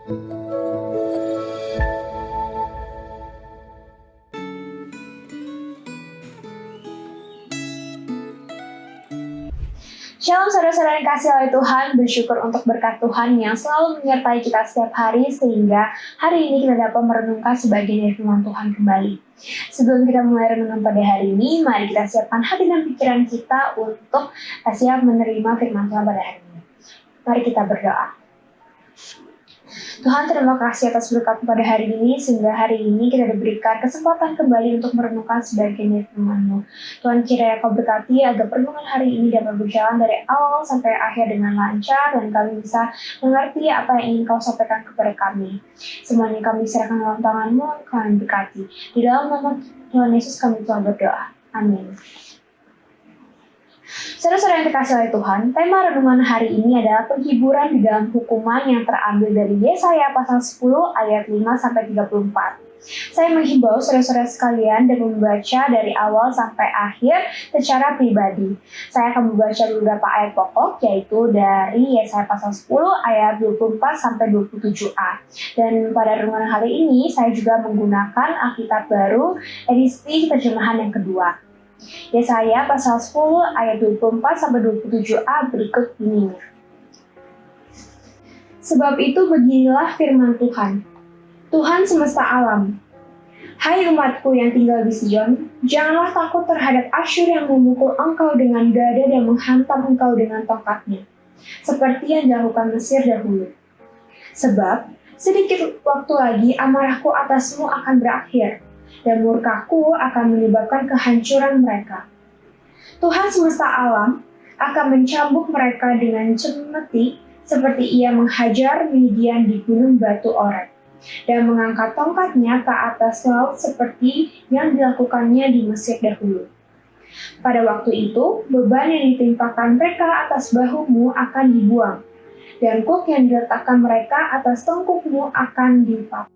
Shalom saudara-saudara yang kasih oleh Tuhan, bersyukur untuk berkat Tuhan yang selalu menyertai kita setiap hari sehingga hari ini kita dapat merenungkan sebagian dari firman Tuhan kembali. Sebelum kita mulai renungan pada hari ini, mari kita siapkan hati dan pikiran kita untuk siap menerima firman Tuhan pada hari ini. Mari kita berdoa. Tuhan, terima kasih atas berkat pada hari ini, sehingga hari ini kita diberikan kesempatan kembali untuk merenungkan sebagian dari firman-Mu. Tuhan, kiranya Kau berkati agar renungan hari ini dapat berjalan dari awal sampai akhir dengan lancar, dan kami bisa mengerti apa yang ingin Kau sampaikan kepada kami. Semuanya kami serahkan dalam tangan-Mu, kami berkati. Di dalam nama Tuhan Yesus kami telah berdoa. Amin. Saudara-saudara yang dikasihi oleh Tuhan, tema renungan hari ini adalah penghiburan di dalam hukuman yang terambil dari Yesaya pasal 10 ayat 5-34. Saya menghimbau saudara-saudara sekalian dan membaca dari awal sampai akhir secara pribadi. Saya akan membaca beberapa ayat pokok, yaitu dari Yesaya pasal 10 ayat 24-27a. Dan pada renungan hari ini, saya juga menggunakan Alkitab Baru edisi terjemahan yang kedua. Yesaya pasal 10 ayat 24-27a berikut ini. Sebab itu beginilah firman Tuhan, Tuhan semesta alam. Hai umatku yang tinggal di Sion, janganlah takut terhadap Asyur yang memukul engkau dengan dada dan menghantam engkau dengan tongkatnya, seperti yang dilakukan Mesir dahulu. Sebab sedikit waktu lagi amarahku atasmu akan berakhir, dan murkaku akan menyebabkan kehancuran mereka. Tuhan semesta alam akan mencambuk mereka dengan cemeti seperti ia menghajar Midian di gunung batu Oreb, dan mengangkat tongkatnya ke atas laut seperti yang dilakukannya di Mesir dahulu. Pada waktu itu, beban yang ditimpakan mereka atas bahumu akan dibuang, dan kuk yang diletakkan mereka atas tengkukmu akan dipapah.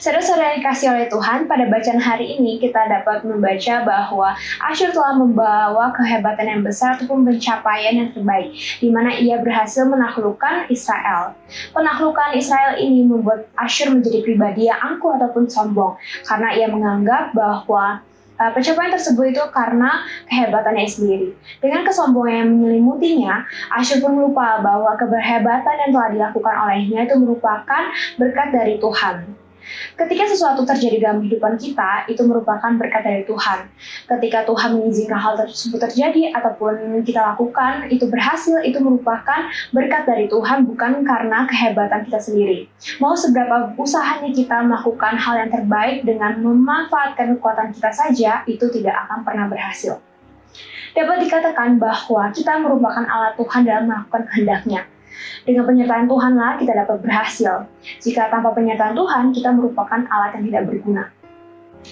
Saudara-saudara yang dikasihi oleh Tuhan, pada bacaan hari ini kita dapat membaca bahwa Asyur telah membawa kehebatan yang besar ataupun pencapaian yang terbaik, di mana ia berhasil menaklukkan Israel. Penaklukan Israel ini membuat Asyur menjadi pribadi yang angkuh ataupun sombong, karena ia menganggap bahwa pencapaian tersebut itu karena kehebatannya sendiri. Dengan kesombongan yang menyelimutinya, Asyur pun lupa bahwa keberhebatan yang telah dilakukan olehnya itu merupakan berkat dari Tuhan. Ketika sesuatu terjadi dalam kehidupan kita, itu merupakan berkat dari Tuhan. Ketika Tuhan mengizinkan hal tersebut terjadi ataupun kita lakukan, itu berhasil, itu merupakan berkat dari Tuhan, bukan karena kehebatan kita sendiri. Mau seberapa usahanya kita melakukan hal yang terbaik dengan memanfaatkan kekuatan kita saja, itu tidak akan pernah berhasil. Dapat dikatakan bahwa kita merupakan alat Tuhan dalam melakukan kehendak-Nya. Dengan penyertaan Tuhanlah kita dapat berhasil. Jika tanpa penyertaan Tuhan, kita merupakan alat yang tidak berguna.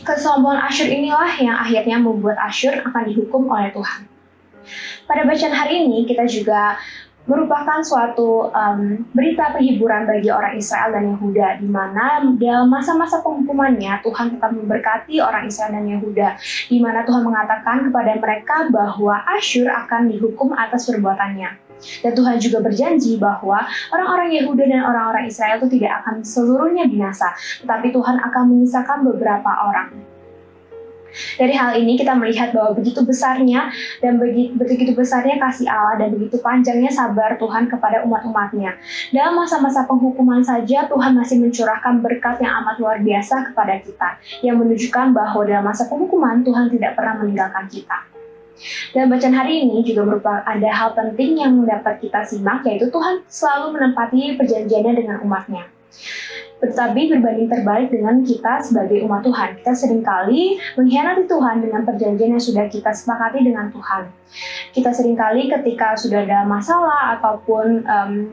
Kesombongan Asyur inilah yang akhirnya membuat Asyur akan dihukum oleh Tuhan. Pada bacaan hari ini, kita juga merupakan suatu berita penghiburan bagi orang Israel dan Yehuda, di mana dalam masa-masa penghukumannya Tuhan tetap memberkati orang Israel dan Yehuda, di mana Tuhan mengatakan kepada mereka bahwa Asyur akan dihukum atas perbuatannya. Dan Tuhan juga berjanji bahwa orang-orang Yehuda dan orang-orang Israel itu tidak akan seluruhnya binasa, tetapi Tuhan akan menyisakan beberapa orang. Dari hal ini kita melihat bahwa begitu besarnya dan begitu besarnya kasih Allah dan begitu panjangnya sabar Tuhan kepada umat-umatnya. Dalam masa-masa penghukuman saja Tuhan masih mencurahkan berkat yang amat luar biasa kepada kita, yang menunjukkan bahwa dalam masa penghukuman Tuhan tidak pernah meninggalkan kita. Dalam bacaan hari ini juga merupakan ada hal penting yang dapat kita simak, yaitu Tuhan selalu menempati perjanjiannya dengan umatnya. Tetapi berbanding terbalik dengan kita sebagai umat Tuhan, kita seringkali mengkhianati Tuhan dengan perjanjian yang sudah kita sepakati dengan Tuhan. Kita seringkali ketika sudah ada masalah ataupun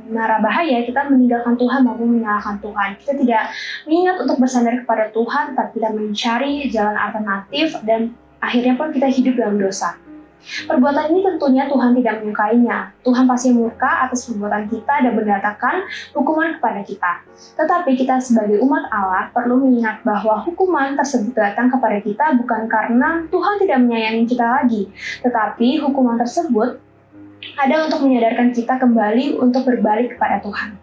mara bahaya, kita meninggalkan Tuhan maupun menyalahkan Tuhan. Kita tidak mengingat untuk bersandar kepada Tuhan, tapi kita mencari jalan alternatif dan akhirnya pun kita hidup dalam dosa. Perbuatan ini tentunya Tuhan tidak menyukainya. Tuhan pasti murka atas perbuatan kita dan mendatangkan hukuman kepada kita. Tetapi kita sebagai umat Allah perlu mengingat bahwa hukuman tersebut datang kepada kita bukan karena Tuhan tidak menyayangi kita lagi, tetapi hukuman tersebut ada untuk menyadarkan kita kembali untuk berbalik kepada Tuhan.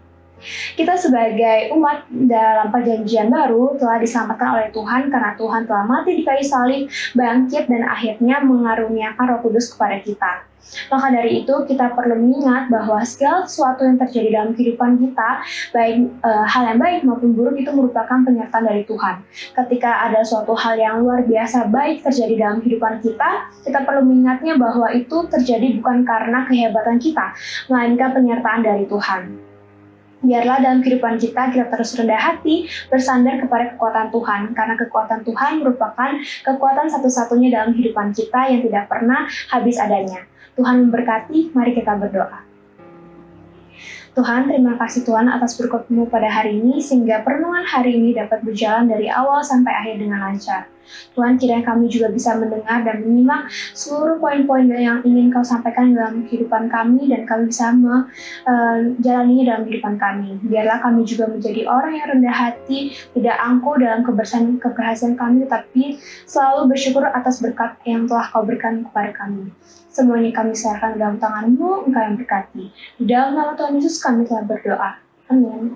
Kita sebagai umat dalam perjanjian baru telah diselamatkan oleh Tuhan karena Tuhan telah mati di kayu salib, bangkit, dan akhirnya mengaruniakan Roh Kudus kepada kita. Maka dari itu kita perlu mengingat bahwa segala sesuatu yang terjadi dalam kehidupan kita, baik hal yang baik maupun buruk, itu merupakan penyertaan dari Tuhan. Ketika ada suatu hal yang luar biasa baik terjadi dalam kehidupan kita perlu mengingatnya bahwa itu terjadi bukan karena kehebatan kita, melainkan penyertaan dari Tuhan. Biarlah dalam kehidupan kita terus rendah hati, bersandar kepada kekuatan Tuhan, karena kekuatan Tuhan merupakan kekuatan satu-satunya dalam kehidupan kita yang tidak pernah habis adanya. Tuhan memberkati, mari kita berdoa. Tuhan, terima kasih Tuhan atas berkat-Mu pada hari ini, sehingga perenungan hari ini dapat berjalan dari awal sampai akhir dengan lancar. Tuhan, kiranya kami juga bisa mendengar dan menyimak seluruh poin-poin yang ingin Kau sampaikan dalam kehidupan kami, dan kami bisa menjalaninya dalam kehidupan kami. Biarlah kami juga menjadi orang yang rendah hati, tidak angkuh dalam keberhasilan kami, tetapi selalu bersyukur atas berkat yang telah Kau berikan kepada kami. Semuanya kami serahkan dalam tangan-Mu, Engkau yang berkati. Di dalam nama Tuhan Yesus kami telah berdoa. Amin.